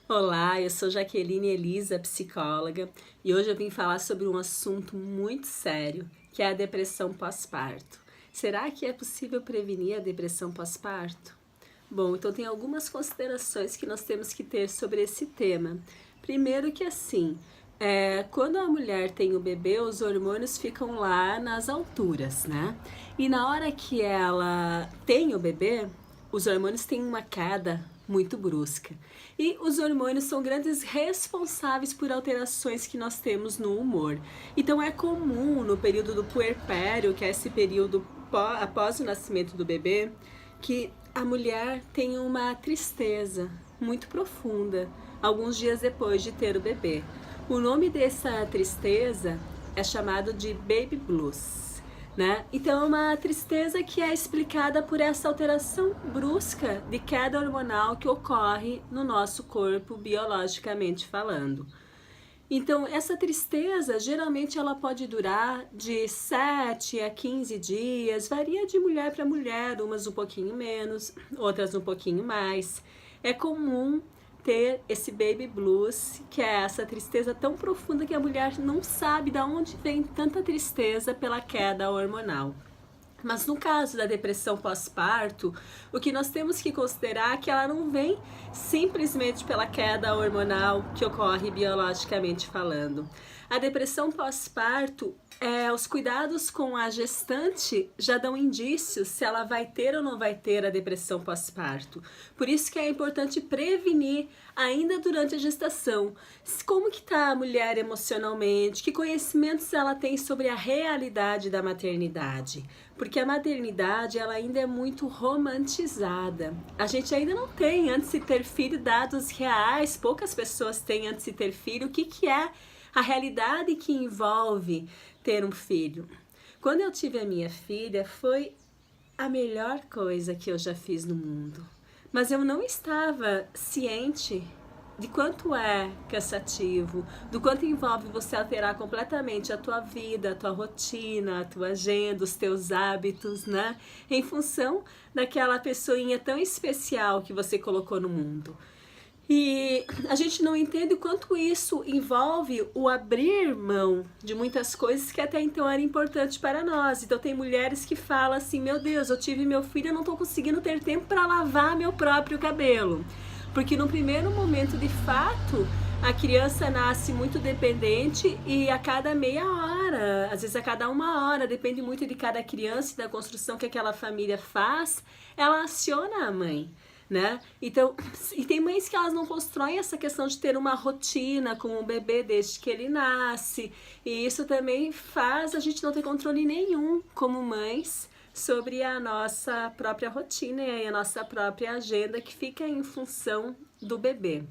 Olá, eu sou Jaqueline Elisa, psicóloga, e hoje eu vim falar sobre um assunto muito sério, que é a depressão pós-parto. Será que é possível prevenir a depressão pós-parto? Bom, então tem algumas considerações que nós temos que ter sobre esse tema. Primeiro que assim, quando a mulher tem o bebê, os hormônios ficam lá nas alturas, né? E na hora que ela tem o bebê, os hormônios têm uma queda muito brusca. E os hormônios são grandes responsáveis por alterações que nós temos no humor. Então é comum no período do puerpério, que é esse período após o nascimento do bebê, que a mulher tem uma tristeza muito profunda, alguns dias depois de ter o bebê. O nome dessa tristeza é chamado de baby blues. Né? Então é uma tristeza que é explicada por essa alteração brusca de queda hormonal que ocorre no nosso corpo, biologicamente falando. Então essa tristeza geralmente ela pode durar de 7 a 15 dias, varia de mulher para mulher, umas um pouquinho menos, outras um pouquinho mais. É comum ter esse baby blues, que é essa tristeza tão profunda que a mulher não sabe de onde vem tanta tristeza pela queda hormonal. Mas no caso da depressão pós-parto, o que nós temos que considerar é que ela não vem simplesmente pela queda hormonal que ocorre biologicamente falando. A depressão pós-parto, os cuidados com a gestante já dão indícios se ela vai ter ou não vai ter a depressão pós-parto. Por isso que é importante prevenir ainda durante a gestação. Como que está a mulher emocionalmente? Que conhecimentos ela tem sobre a realidade da maternidade? Porque a maternidade ela ainda é muito romantizada. A gente ainda não tem, antes de ter filho, dados reais. Poucas pessoas têm antes de ter filho. O que é a realidade que envolve ter um filho? Quando eu tive a minha filha, foi a melhor coisa que eu já fiz no mundo. Mas eu não estava ciente de quanto é cansativo, do quanto envolve você alterar completamente a tua vida, a tua rotina, a tua agenda, os teus hábitos, né? Em função daquela pessoinha tão especial que você colocou no mundo. E a gente não entende o quanto isso envolve o abrir mão de muitas coisas que até então eram importantes para nós. Então tem mulheres que falam assim, meu Deus, eu tive meu filho, eu não estou conseguindo ter tempo para lavar meu próprio cabelo. Porque no primeiro momento, de fato, a criança nasce muito dependente e a cada meia hora, às vezes a cada uma hora, depende muito de cada criança e da construção que aquela família faz, ela aciona a mãe. Né? Então, e tem mães que elas não constroem essa questão de ter uma rotina com o bebê desde que ele nasce, e isso também faz a gente não ter controle nenhum como mães sobre a nossa própria rotina e a nossa própria agenda que fica em função do bebê.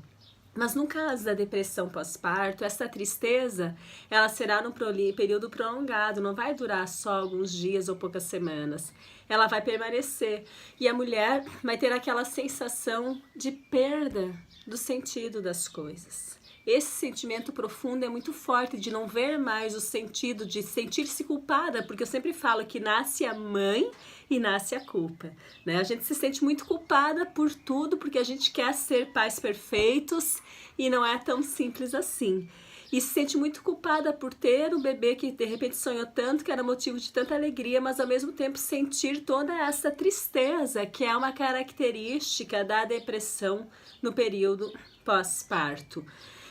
Mas no caso da depressão pós-parto, essa tristeza, ela será num período prolongado, não vai durar só alguns dias ou poucas semanas. Ela vai permanecer e a mulher vai ter aquela sensação de perda do sentido das coisas. Esse sentimento profundo é muito forte de não ver mais o sentido, de sentir-se culpada, porque eu sempre falo que nasce a mãe e nasce a culpa, né? A gente se sente muito culpada por tudo, porque a gente quer ser pais perfeitos e não é tão simples assim. E se sente muito culpada por ter o bebê que de repente sonhou tanto, que era motivo de tanta alegria, mas ao mesmo tempo sentir toda essa tristeza, que é uma característica da depressão no período pós-parto.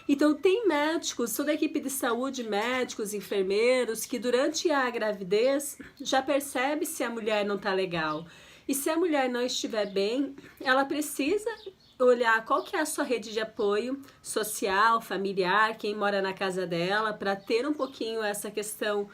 Então tem médicos, toda a equipe de saúde, médicos, enfermeiros, que durante a gravidez já percebe se a mulher não está legal. E se a mulher não estiver bem, ela precisa olhar qual que é a sua rede de apoio social, familiar, quem mora na casa dela, para ter um pouquinho essa questão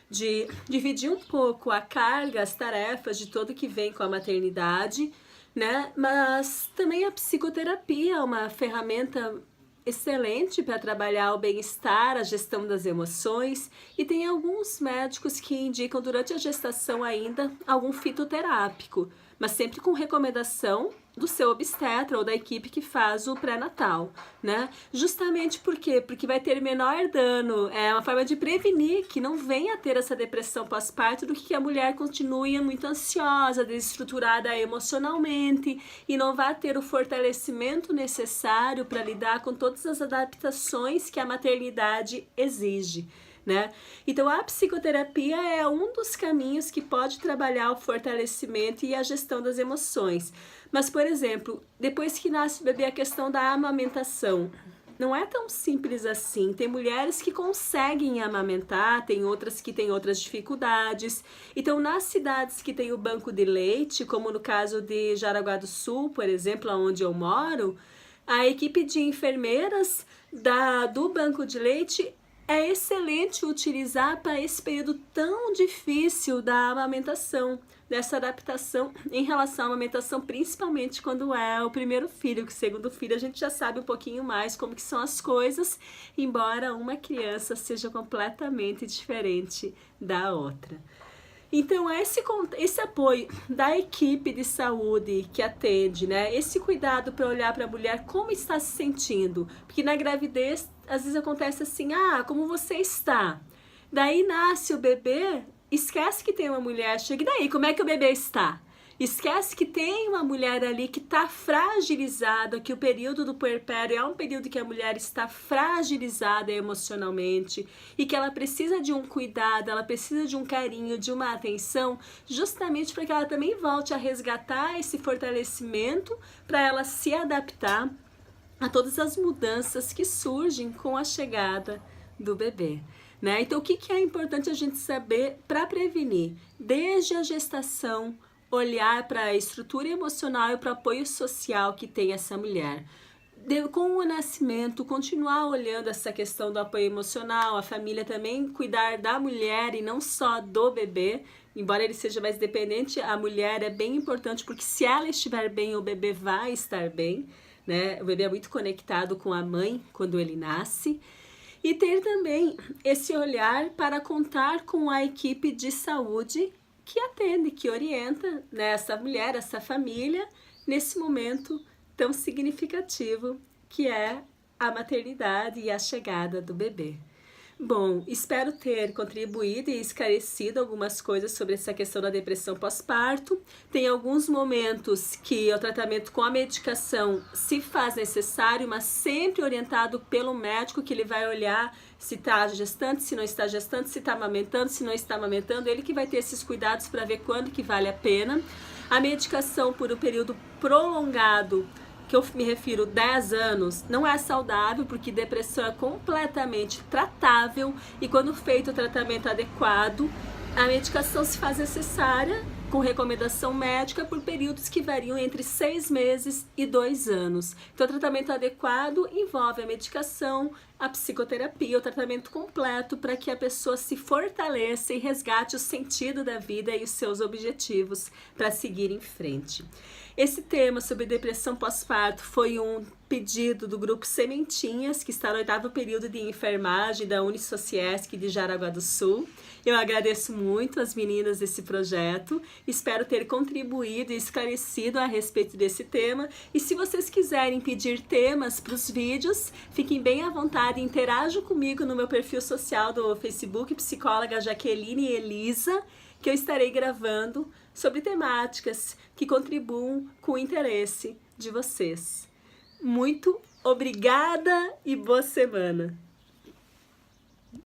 de dividir um pouco a carga, as tarefas de tudo que vem com a maternidade, né? Mas também a psicoterapia é uma ferramenta excelente para trabalhar o bem-estar, a gestão das emoções, e tem alguns médicos que indicam durante a gestação ainda algum fitoterápico. mas sempre com recomendação do seu obstetra ou da equipe que faz o pré-natal, né? Justamente por quê? Porque vai ter menor dano, é uma forma de prevenir que não venha a ter essa depressão pós-parto do que a mulher continue muito ansiosa, desestruturada emocionalmente e não vai ter o fortalecimento necessário para lidar com todas as adaptações que a maternidade exige. Né? Então a psicoterapia é um dos caminhos que pode trabalhar o fortalecimento e a gestão das emoções. Mas, por exemplo, depois que nasce o bebê, a questão da amamentação não é tão simples assim. Tem mulheres que conseguem amamentar, tem outras que têm outras dificuldades. Então, nas cidades que tem o banco de leite, como no caso de Jaraguá do Sul, por exemplo, onde eu moro, a equipe de enfermeiras do banco de leite é excelente utilizar para esse período tão difícil da amamentação, dessa adaptação em relação à amamentação, principalmente quando é o primeiro filho, que o segundo filho a gente já sabe um pouquinho mais como que são as coisas, embora uma criança seja completamente diferente da outra. Então, esse apoio da equipe de saúde que atende, né? Esse cuidado para olhar para a mulher como está se sentindo. Porque na gravidez, às vezes acontece assim, como você está? Daí nasce o bebê, esquece que tem uma mulher, chega, e daí, como é que o bebê está? Esquece que tem uma mulher ali que está fragilizada, que o período do puerpério é um período que a mulher está fragilizada emocionalmente e que ela precisa de um cuidado, ela precisa de um carinho, de uma atenção, justamente para que ela também volte a resgatar esse fortalecimento para ela se adaptar a todas as mudanças que surgem com a chegada do bebê. Né? Então, o que é importante a gente saber para prevenir? Desde a gestação, olhar para a estrutura emocional e para o apoio social que tem essa mulher. Com o nascimento, continuar olhando essa questão do apoio emocional, a família também cuidar da mulher e não só do bebê, embora ele seja mais dependente, a mulher é bem importante porque se ela estiver bem, o bebê vai estar bem, né? O bebê é muito conectado com a mãe quando ele nasce. E ter também esse olhar para contar com a equipe de saúde que atende, que orienta, né, essa mulher, essa família, nesse momento tão significativo que é a maternidade e a chegada do bebê. Bom, espero ter contribuído e esclarecido algumas coisas sobre essa questão da depressão pós-parto. Tem alguns momentos que o tratamento com a medicação se faz necessário, mas sempre orientado pelo médico, que ele vai olhar se está gestante, se não está gestante, se está amamentando, se não está amamentando. Ele que vai ter esses cuidados para ver quando que vale a pena. A medicação por um período prolongado, que eu me refiro 10 anos, não é saudável, porque depressão é completamente tratável e quando feito o tratamento adequado, a medicação se faz necessária com recomendação médica por períodos que variam entre 6 meses e 2 anos. Então, o tratamento adequado envolve a medicação, a psicoterapia, o tratamento completo para que a pessoa se fortaleça e resgate o sentido da vida e os seus objetivos para seguir em frente. Esse tema sobre depressão pós-parto foi um pedido do grupo Sementinhas, que está no 8º período de enfermagem da Unisociesc de Jaraguá do Sul. Eu agradeço muito as meninas desse projeto, espero ter contribuído e esclarecido a respeito desse tema. E se vocês quiserem pedir temas para os vídeos, fiquem bem à vontade, interajam comigo no meu perfil social do Facebook, psicóloga Jaqueline Elisa, que eu estarei gravando sobre temáticas que contribuam com o interesse de vocês. Muito obrigada e boa semana!